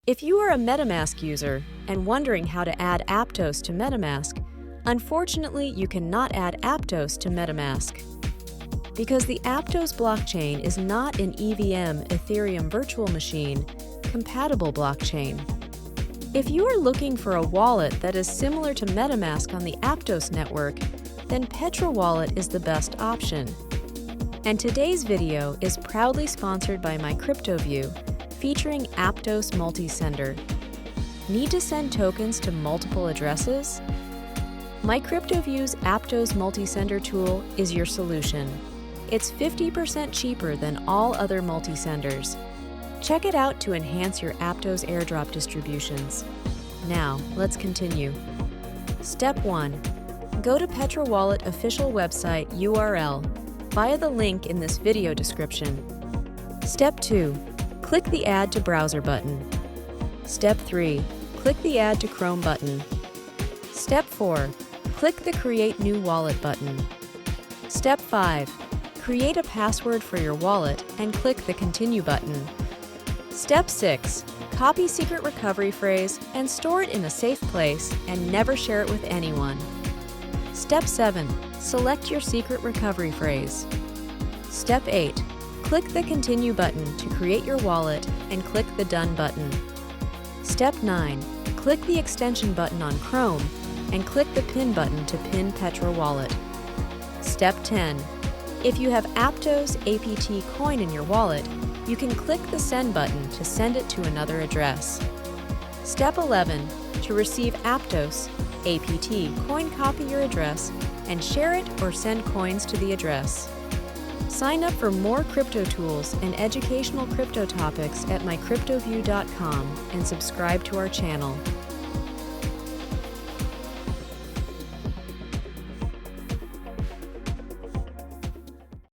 If you are a Metamask user and wondering how to add Aptos to Metamask, unfortunately you cannot add Aptos to Metamask. Because the Aptos blockchain is not an EVM Ethereum virtual machine compatible blockchain. If you are looking for a wallet that is similar to Metamask on the Aptos network, then Petra Wallet is the best option. And today's video is proudly sponsored by MyCryptoView, featuring Aptos Multisender. Need to send tokens to multiple addresses? MyCryptoView's Aptos Multisender tool is your solution. It's 50% cheaper than all other multisenders. Check it out to enhance your Aptos airdrop distributions. Now, let's continue. Step 1. Go to Petra Wallet official website URL via the link in this video description. Step 2. Click the Add to Browser button. Step 3. Click the Add to Chrome button. Step 4. Click the Create New Wallet button. Step 5. Create a password for your wallet and click the Continue button. Step 6. Copy secret recovery phrase and store it in a safe place and never share it with anyone. Step 7. Select your secret recovery phrase. Step 8. Click the Continue button to create your wallet and click the Done button. Step 9. Click the Extension button on Chrome and click the Pin button to pin Petra Wallet. Step 10. If you have Aptos APT coin in your wallet, you can click the Send button to send it to another address. Step 11. To receive Aptos APT coin, copy your address and share it or send coins to the address. Sign up for more crypto tools and educational crypto topics at mycryptoview.com and subscribe to our channel.